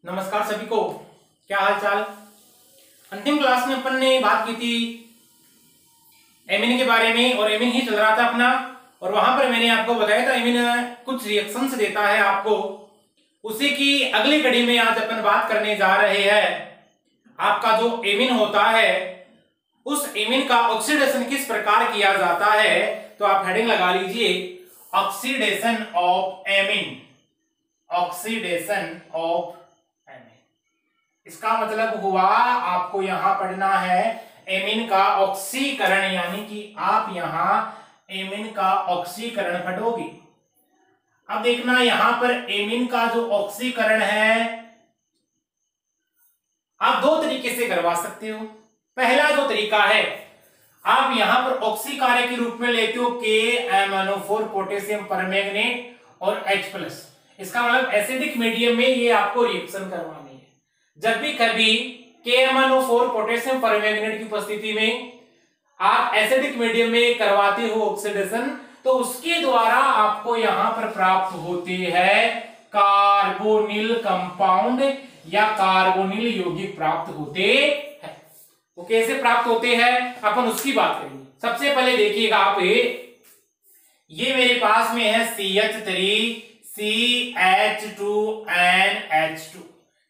नमस्कार सभी को, क्या हाल चाल। अंतिम क्लास में अपन ने बात की थी एमिन के बारे में और एमिन ही चल रहा था अपना। और वहां पर मैंने आपको बताया था एमिन कुछ रिएक्शंस देता है आपको। उसी की अगली कड़ी में आज अपन बात करने जा रहे हैं। आपका जो एमिन होता है उस एमिन का ऑक्सीडेशन किस प्रकार किया जाता है, तो आप हेडिंग लगा लीजिए oxidation of amine. Oxidation of amine, इसका मतलब हुआ आपको यहां पढ़ना है एमिन का ऑक्सीकरण, यानी कि आप यहां एमिन का ऑक्सीकरण पढ़ोगे। अब देखना यहां पर एमिन का जो ऑक्सीकरण है आप दो तरीके से करवा सकते हो। पहला जो तरीका है, आप यहां पर ऑक्सीकार्य के रूप में लेते हो KMnO4 पोटेशियम परमैंगनेट और H+। इसका मतलब एसिडिक मीडियम में ये आपको रिएक्शन करवानी है। जब भी कभी KMnO4 पोटेशियम परमैंगनेट की उपस्थिति में आप एसिडिक मीडियम में करवाते हो ऑक्सीडेशन, तो उसके द्वारा आपको यहां पर प्राप्त होती है कार्बोनिल कंपाउंड या कार्बोनिल यौगिक प्राप्त होते हैं। वो कैसे प्राप्त होते हैं अपन उसकी बात करेंगे। सबसे पहले देखिएगा आप, ये मेरे पास में है CH3CH2NH2।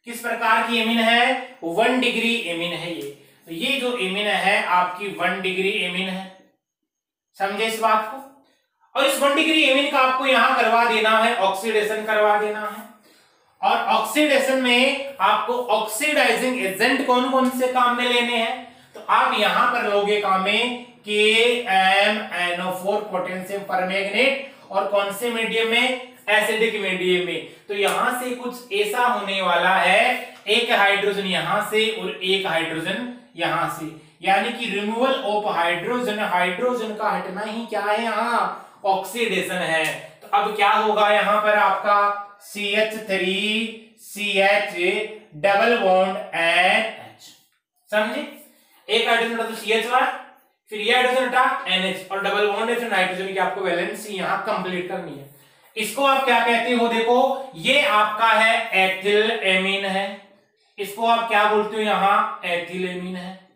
किस प्रकार की एमिन है? 1 डिग्री एमिन है ये। तो ये जो एमिन है आपकी 1 डिग्री एमिन है, समझे इस बात को। और इस 1 डिग्री एमिन का आपको यहां करवा देना है, ऑक्सीडेशन करवा देना है। और ऑक्सीडेशन में आपको ऑक्सीडाइजिंग एजेंट कौन कौन से काम में लेने हैं, तो आप यहां पर लोगे काम में KMnO4 पोटेशियम परमैंगनेट और कौन से मीडियम में? एसिडिक मीडियम में। तो यहां से कुछ ऐसा होने वाला है, एक हाइड्रोजन यहां से और एक हाइड्रोजन यहां से, यानी कि रिमूवल ऑफ हाइड्रोजन। हाइड्रोजन का हटना ही क्या है? यहां ऑक्सीडेशन है। तो अब क्या होगा यहां पर आपका CH3CH डबल बॉन्ड NH, समझे। एक हाइड्रोजन तो CH1, फिर ये हाइड्रोजन हटा NH और डबल बॉन्ड है, नाइट्रोजन की आपको वैलेंसी यहां कंप्लीट करनी है। इसको आप क्या कहते हो? देखो ये आपका है एथिल एमीन है, इसको आप क्या बोलते हो? यहां एथिल एमीन है।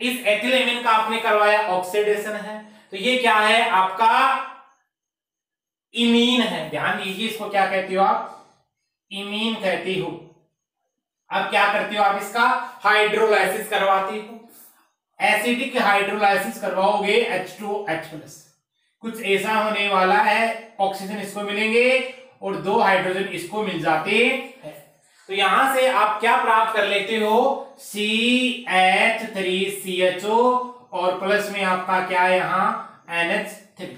इस एथिल एमीन का आपने करवाया ऑक्सीडेशन है, तो ये क्या है? आपका इमीन है। ध्यान दीजिए, इसको क्या कहते हो आप? इमीन कहते हो। अब क्या करते हो आप? इसका हाइड्रोलाइसिस करवाते हो। एसिडिक हाइड्रोलाइसिस करवाओगे H2H+, कुछ ऐसा होने वाला है, ऑक्सीजन इसको मिलेंगे और 2 हाइड्रोजन इसको मिल जाते हैं। तो यहां से आप क्या प्राप्त कर लेते हो? CH3CHO और प्लस में आपका क्या है यहां NH3।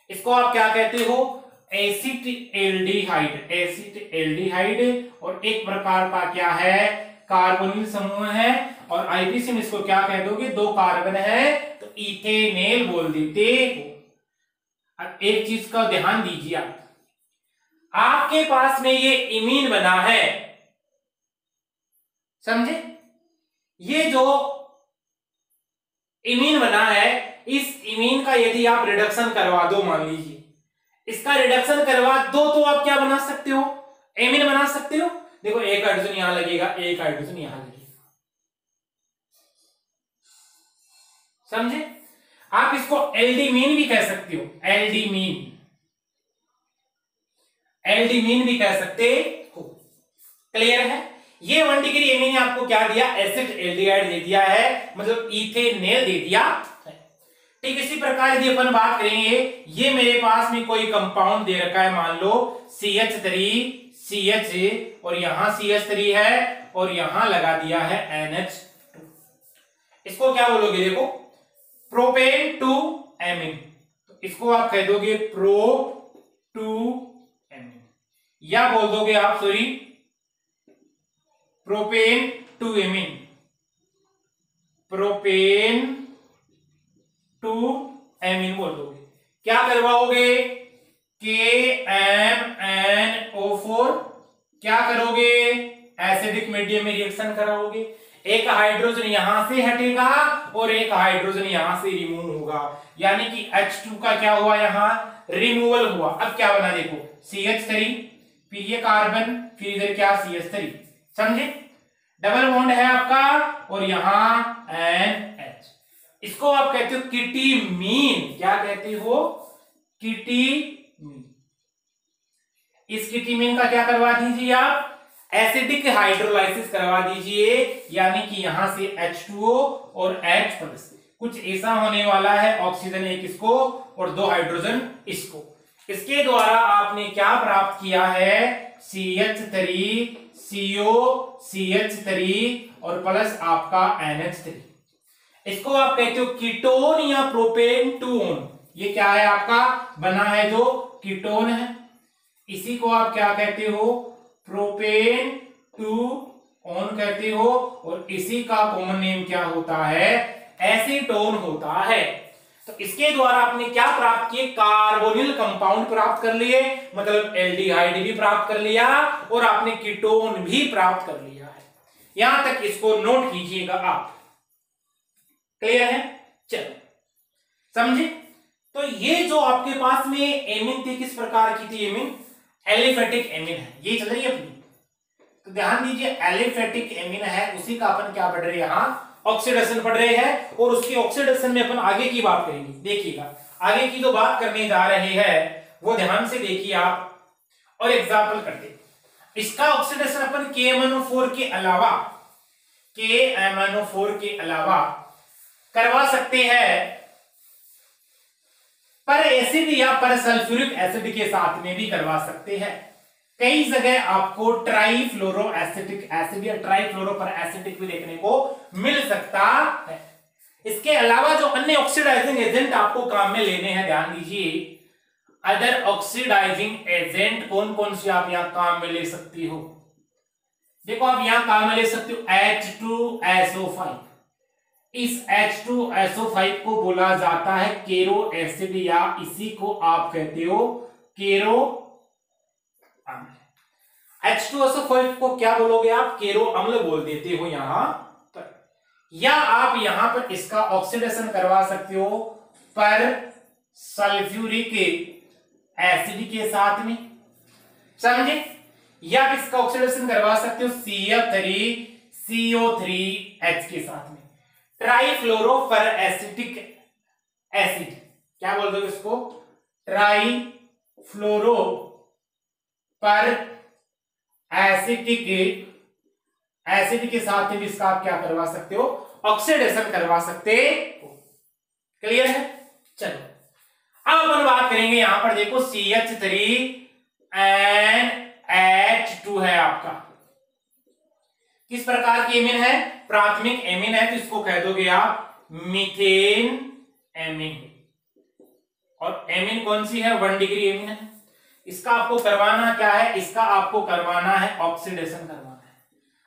इसको आप क्या कहते हो? Acid aldehyde. एसिड एल्डिहाइड और एक प्रकार का क्या है? कार्बोनिल समूह है। और आईपीसी में इसको क्या कह दोगे? 2 कार्बन है तो इथेनेल बोल देते हो। अब एक चीज का ध्यान दीजिए, आपके पास में ये इमीन बना है, समझे। ये जो इमीन बना है, इस इमीन का यदि आप रिडक्शन करवा दो, मान लीजिए इसका रिडक्शन करवा दो, तो आप क्या बना सकते हो? एमीन बना सकते हो। देखो एक हाइड्रोजन यहां लगेगा, एक हाइड्रोजन यहां लगेगा, समझे। आप इसको एल्डिमीन भी कह सकते हो, एल्डिमीन, एल्डिमीन भी कह सकते हो। क्लियर है। ये 1 डिग्री एमीन ने आपको क्या दिया? एसिड एल्डिहाइड दे दिया है, मतलब इथेनेल दे दिया है। ठीक इसी प्रकार यदि अपन बात करेंगे, ये मेरे पास में कोई कंपाउंड दे रखा है, मान लो CH3CH और यहां CH3 है और यहां लगा दिया है NH2। इसको क्या बोलोगे? देखो प्रोपेन टू एमीन, तो इसको आप कह दोगे प्रो टू एमीन, या बोल दोगे आप sorry propane two amine, propane two amine बोल दोगे। क्या करवाओगे? KMnO4 क्या करोगे? एसिडिक मीडियम में रिएक्शन कराओगे। एक हाइड्रोजन यहां से हटेगा और एक हाइड्रोजन यहां से रिमूव होगा, यानी कि H2 का क्या हुआ? यहां रिमूवल हुआ। अब क्या बना? देखो CH3, फिर ये कार्बन, फिर इधर क्या CH3, समझे, डबल बॉन्ड है आपका और यहां NH, इसको आप कहते हो कीटीमीन। क्या कहते हो? कीटीमीन। इस कीटीमीन का क्या करवा दीजिए आप? एसिडिक हाइड्रोलाइसिस करवा दीजिए, यानी कि यहां से H2O और H+, कुछ ऐसा होने वाला है, ऑक्सीजन एक इसको और 2 हाइड्रोजन इसको। इसके द्वारा आपने क्या प्राप्त किया है? CH3, CO, CH3 और प्लस आपका NH3। इसको आप कहते हो कीटोन या प्रोपेनटोन। ये क्या है आपका बना है? जो कीटोन है, इसी को आप क्या कहते हो? प्रोपेन टू ऑन कहते हो, और इसी का कॉमन नेम क्या होता है? एसीटोन होता है। तो इसके द्वारा आपने क्या प्राप्त किए? कार्बोनिल कंपाउंड प्राप्त कर लिए, मतलब एल्डिहाइड भी प्राप्त कर लिया और आपने कीटोन भी प्राप्त कर लिया है। यहां तक इसको नोट कीजिएगा आप। क्लियर है? चलो समझे। तो ये जो आपके पास में एमिन थी, किस प्रकार की थी एमिन? एलिफेटिक एमिन है, ये चल रही है अपनी। तो ध्यान दीजिए, एलिफेटिक एमिन है, उसी का अपन क्या पढ़ रहे हैं? यहां ऑक्सीडेशन पढ़ रहे हैं, और उसकी ऑक्सीडेशन में अपन आगे की बात करेंगे। देखिएगा, आगे की जो बात करने जा रहे हैं वो ध्यान से देखिए आप, और एग्जाम्पल करते। इसका ऑक्सीडेशन अपन KMnO4 के अलावा, KMnO4 के अलावा करवा सकते हैं पर एसिड या पर सल्फ्यूरिक एसिड के साथ में भी करवा सकते हैं। कई जगह आपको ट्राईफ्लोरो एसिटिक एसिड या ट्राईफ्लोरो पर एसिटिक भी देखने को मिल सकता है। इसके अलावा जो अन्य ऑक्सीडाइजिंग एजेंट आपको काम में लेने हैं, ध्यान दीजिए, अदर ऑक्सीडाइजिंग एजेंट कौन कौन से आप यहां काम में ले सकती हो? देखो, आप यहां काम में ले सकते हो H2SO5। इस H2SO5 को बोला जाता है केरो एसिड, या इसी को आप कहते हो केरो अम्ल। H2SO5 को क्या बोलोगे आप? केरो अम्ल बोल देते हो यहां पर। या आप यहां पर इसका ऑक्सीडेशन करवा सकते हो पर सल्फ्यूरिक एसिड के साथ में, समझे। या आप इसका ऑक्सीडेशन करवा सकते हो CF3CO3H के साथ में, ट्राईफ्लोरोपर एसिटिक एसिड। क्या बोल दो इसको? ट्राईफ्लोरो पर एसिटिक एसिड के साथ भी इसका आप क्या करवा सकते हो? ऑक्सीडेशन करवा सकते हो। क्लियर है? चलो अब अपन बात करेंगे, यहां पर देखो CH3NH2 है आपका। किस प्रकार की एमिन है? प्राथमिक एमिन है, तो इसको कह दोगे आप मीथेन एमिन। और एमिन कौन सी है? 1 डिग्री एमिन है। इसका आपको करवाना क्या है? इसका आपको करवाना है ऑक्सीडेशन करवाना है।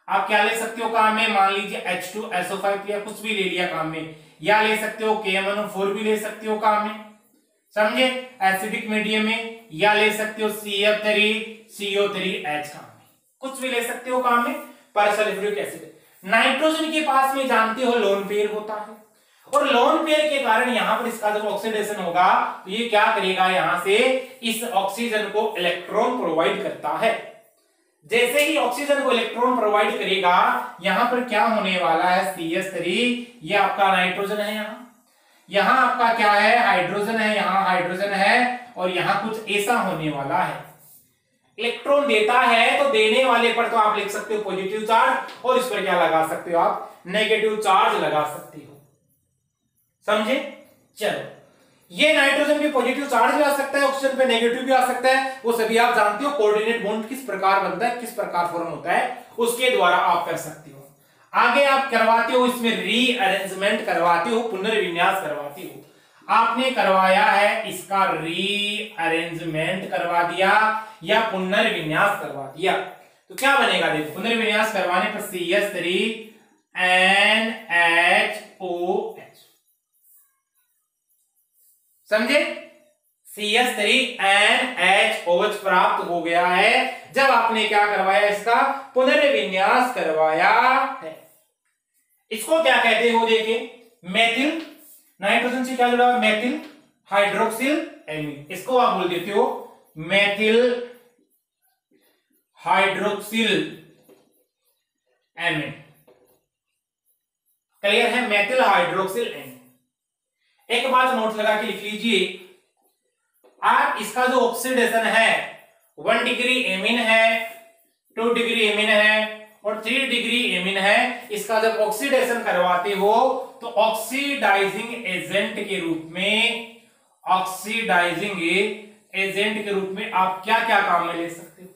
आप क्या ले सकते हो काम में? मान लीजिए H2SO5 या कुछ भी ले लिया काम में, या ले सकते हो KMnO4 भी ले सकते हो काम में, समझे, एसिडिक मीडियम में, या ले सकते हो CF3CO3H काम में, कुछ भी ले सकते हो काम में पर सल्फ्यूरिक एसिड। नाइट्रोजन के पास में जानते हो लोन पेयर होता है, और लोन पेयर के कारण यहां पर इसका जब ऑक्सीडेशन होगा तो ये क्या करेगा? यहां से इस ऑक्सीजन को इलेक्ट्रॉन प्रोवाइड करता है। जैसे ही ऑक्सीजन को इलेक्ट्रॉन प्रोवाइड करेगा, यहां पर क्या होने वाला है? CH3, ये आपका नाइट्रोजन है, यहां आपका क्या है? हाइड्रोजन है, यहां हाइड्रोजन है, और यहां कुछ ऐसा होने वाला है। इलेक्ट्रॉन देता है तो देने वाले पर तो आप लिख सकते हो पॉजिटिव चार्ज, और इस पर क्या लगा सकते हो आप? नेगेटिव चार्ज लगा सकते हो, समझे। चलो, ये नाइट्रोजन पे पॉजिटिव चार्ज भी आ सकता है, ऑक्सीजन पे नेगेटिव भी आ सकता है, वो सभी आप जानते हो। कोऑर्डिनेट बॉन्ड किस प्रकार बनता है, किस प्रकार फॉर्म होता है, उसके द्वारा आप कर सकते हो। आगे आप करवाते हो इसमें रीअरेंजमेंट करवाते हो, पुनर्विन्यास करवाते हो। आपने करवाया है इसका रीअरेंजमेंट करवा दिया या पुनर्विन्यास करवा दिया, तो क्या बनेगा? देखो, पुनर्विन्यास करवाने पर CH3NHOH, समझे, CH3NHOH प्राप्त हो गया है जब आपने क्या करवाया? इसका पुनर्विन्यास करवाया है। इसको क्या कहते हो? देखिए, मेथिल, नाइट्रोजन से क्या जुड़ा हुआ? मेथिल हाइड्रोक्सिल एमीन, इसको आप बोल देते हो मेथिल हाइड्रोक्सिल एमिन। क्लियर है? Methyl hydroxyl amine. एक बात नोट लगा के लिख लीजिए, आप इसका जो ऑक्सीडेशन है 1 डिग्री एमिन है, 2 डिग्री एमिन है और 3 डिग्री एमिन है। इसका जब ऑक्सीडेशन करवाते हो तो ऑक्सीडाइजिंग एजेंट के रूप में, ऑक्सीडाइजिंग एजेंट के रूप में आप क्या क्या काम में ले सकते हो?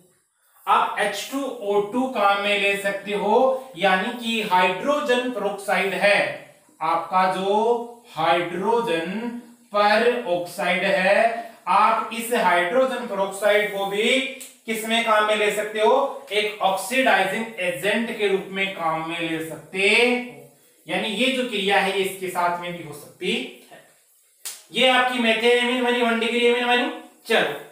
आप H2O2 काम में ले सकते हो, यानी कि हाइड्रोजन पेरोक्साइड है आपका, जो हाइड्रोजन पर ऑक्साइड है, आप इस हाइड्रोजन पेरोक्साइड को भी किस में काम में ले सकते हो? एक ऑक्सीडाइजिंग एजेंट के रूप में काम में ले सकते, यानी ये जो क्रिया है ये इसके साथ में भी हो सकती है। ये आपकी मेथिल एमीन बनी, 1 डिग्री एमीन बनी। चलो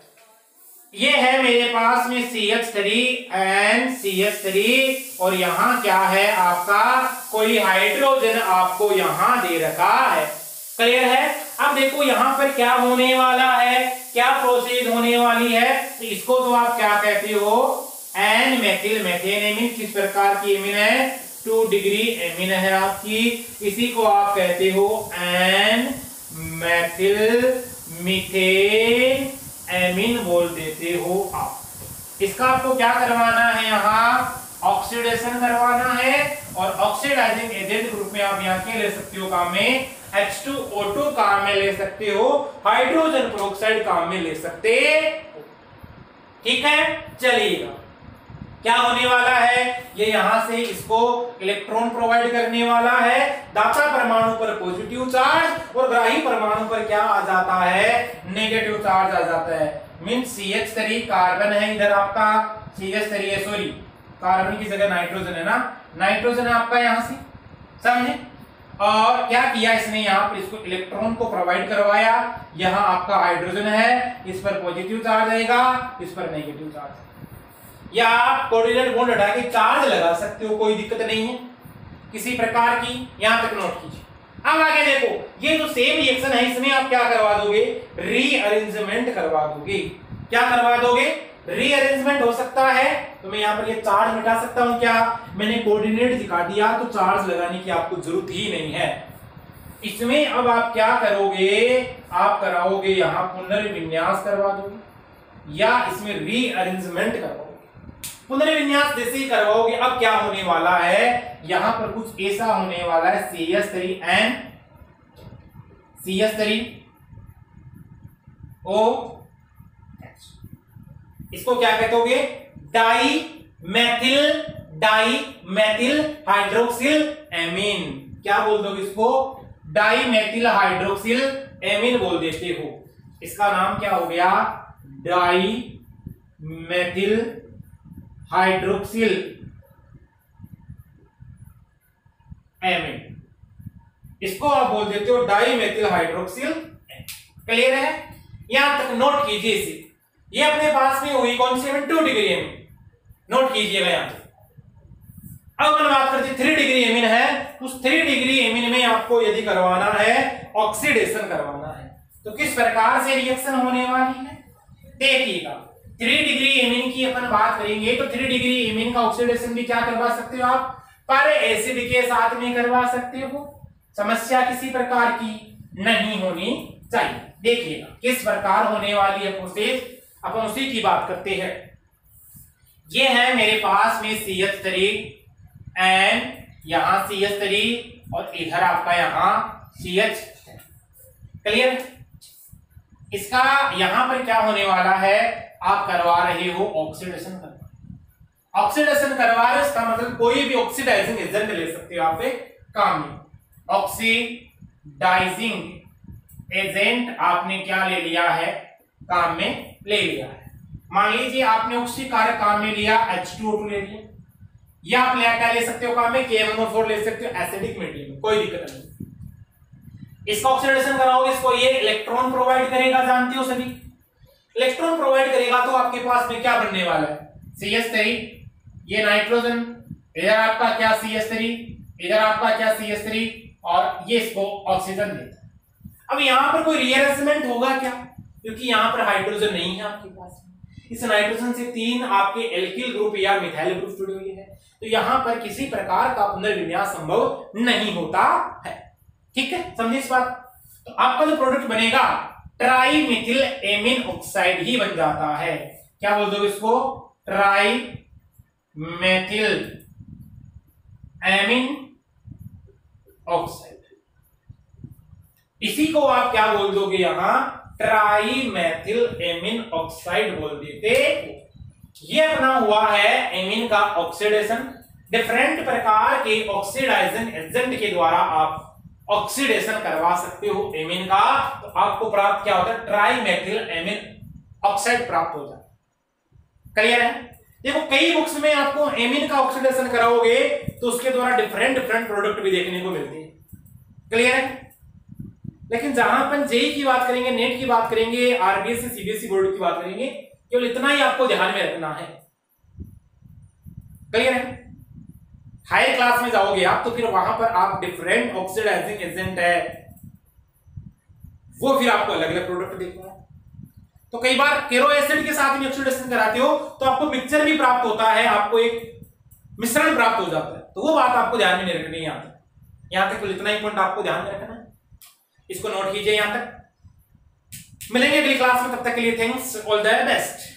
ये है मेरे पास में CH3 एंड CH3 और यहां क्या है आपका, कोई हाइड्रोजन आपको यहां दे रखा है। क्लियर है? अब देखो यहां पर क्या होने वाला है, क्या प्रोसेस होने वाली है, तो इसको तो आप क्या कहते हो? N methyl methane amine. किस प्रकार की एमीन है? 2 डिग्री एमीन है आपकी। इसी को आप कहते हो एन मेथिल मीथेन एमीन बोल देते हो आप। इसका आपको क्या करवाना है? यहाँ ऑक्सीडेशन करवाना है और ऑक्सीडाइजिंग एजेंट के रूप में आप यहाँ क्या ले सकते हो काम में? H2O2 काम में ले सकते हो, हाइड्रोजन पेरोक्साइड काम में ले सकते हो। ठीक है, चलिएगा क्या होने वाला है, ये यहां से इसको इलेक्ट्रॉन प्रोवाइड करने वाला है। दाता परमाणु पर पॉजिटिव चार्ज और ग्राही परमाणु पर क्या आ जाता है? नेगेटिव चार्ज आ जाता है। मींस CH3 कार्बन है इधर आपका, CH3 है, सॉरी कार्बन की जगह नाइट्रोजन है ना, नाइट्रोजन है आपका यहां से, समझे? और क्या किया इसने, यहाँ पर इसको इलेक्ट्रॉन को प्रोवाइड करवाया। यहाँ आपका हाइड्रोजन है, इस पर पॉजिटिव चार्ज आएगा, इस पर नेगेटिव चार्ज, या आप कोऑर्डिनेट बॉन्ड हटा के चार्ज लगा सकते हो, कोई दिक्कत नहीं है किसी प्रकार की। यहां तक नोट कीजिए। अब आगे देखो, ये जो सेम रिएक्शन है इसमें आप क्या करवा दोगे? रीअरेंजमेंट करवा दोगे। क्या करवा दोगे? रीअरेंजमेंट हो सकता है, तो मैं यहाँ पर ये चार्ज मिटा सकता हूं क्या? मैंने कोऑर्डिनेट दिखा दिया तो चार्ज लगाने की आपको जरूरत ही नहीं है इसमें। अब आप क्या करोगे? आप कराओगे यहाँ पुनर्विन्यास करवा दोगे या इसमें रीअरेंजमेंट करवाओगे। पुनर्विन्यास जैसे ही करवाओगे, अब क्या होने वाला है, यहां पर कुछ ऐसा होने वाला है, CH3 एंड CH3 O, इसको क्या कहते होगे? Di methyl hydroxyl amine. क्या बोल दोगे इसको? डाई मेथिल हाइड्रोक्सिल एमीन बोल देते हो। इसका नाम क्या हो गया? Di methyl hydroxyl amine. इसको आप बोल देते हो डाई मेथिल हाइड्रोक्सिल। क्लियर है? यहां तक नोट कीजिए इसे। ये अपने पास में हुई कौन सी एमीन? 2 degree amine. नोट कीजिएगा यहां तक। अब अपन बात करते 3 डिग्री एमीन है, उस 3 डिग्री एमीन में आपको यदि करवाना है, ऑक्सीडेशन करवाना है, तो किस प्रकार से रिएक्शन होने वाली है देखिएगा। 3 डिग्री एमीन की अपन बात करेंगे तो 3 डिग्री एमीन का ऑक्सीडेशन भी क्या करवा सकते हो आप? पर एसिड के साथ में करवा सकते हो। समस्या किसी प्रकार की नहीं होनी चाहिए। देखिएगा किस प्रकार होने वाली है प्रोसेस, अपन उसी की बात करते हैं। ये है मेरे पास में CH3 एंड यहां CH3 और इधर आपका यहां CH। क्लियर? इसका यहां पर क्या होने वाला है, आप करवा रहे हो ऑक्सीडेशन करवा। ऑक्सीडेशन करवा रहे, इसका मतलब कोई भी ऑक्सीडाइजिंग एजेंट ले सकते हो आप काम में। ऑक्सीडाइजिंग एजेंट आपने क्या ले लिया है? काम में ले लिया है। मान लीजिए आपने ऑक्सीकारक काम में लिया, H2O2 ले लिया, या आप क्या ले सकते हो काम में? KMnO4 ले सकते हो एसिडिक मीडियम, कोई दिक्कत नहीं। इसका ऑक्सीडेशन कराओगे, इसको ये इलेक्ट्रॉन प्रोवाइड करेगा, जानते हो सभी। इलेक्ट्रॉन प्रोवाइड करेगा तो आपके पास में क्या बनने वाला है? CH3, ये नाइट्रोजन, इधर आपका क्या CH3, इधर आपका क्या CH3, और ये इसको ऑक्सीजन देता है। अब यहां पर कोई रीअरेंजमेंट होगा क्या? क्योंकि यहां पर हाइड्रोजन नहीं है आपके पास। इस नाइट्रोजन से 3 आपके एल्किल ग्रुप या मिथाइल ग्रुप जुड़े हुए हैं, तो यहां पर किसी प्रकार का पुनर्विन्यास संभव नहीं होता है। ठीक है, समझिए इस बात। तो आपका जो प्रोडक्ट बनेगा ट्राई मिथिल एमीन ऑक्साइड ही बन जाता है। क्या बोल दो इसको? Try methyl amine oxide. इसी को आप क्या बोल दोगे यहां? ट्राई मेथिल एमीन ऑक्साइड बोल देते। ये बना हुआ है एमीन का ऑक्सीडेशन। डिफरेंट प्रकार के ऑक्सीडाइजिंग एजेंट के द्वारा आप ऑक्सीडेशन करवा सकते हो एमीन का, तो आपको प्राप्त क्या होता है? ट्राई मेथिल एमीन ऑक्साइड प्राप्त हो जाता है। क्लियर है? देखो कई बुक्स में आपको एमीन का ऑक्सीडेशन कराओगे तो उसके द्वारा डिफरेंट डिफरेंट प्रोडक्ट भी देखने को मिलते हैं। क्लियर है? लेकिन जहां अपन जेई की बात करेंगे, नेट की बात करेंगे, आरबीएससी सीबीएसई बोर्ड की बात करेंगे, केवल इतना ही आपको ध्यान में रखना है। क्लियर है? हाई क्लास में जाओगे आप तो फिर वहां पर आप डिफरेंट ऑक्सीडाइजिंग एजेंट है वो फिर आपको अलग अलग प्रोडक्ट देखना है। तो कई बार केरो एसिड के साथ में ऑक्सीडेशन कराते हो तो आपको मिक्सचर भी प्राप्त होता है, आपको एक मिश्रण प्राप्त हो जाता है। तो वो बात आपको ध्यान में नहीं रखनी है। यहां तक इतना ही पॉइंट आपको ध्यान में रखना है, इसको नोट कीजिए। यहां तक मिलेंगे अगली क्लास में, तब तक के लिए थैंक्स, ऑल द बेस्ट।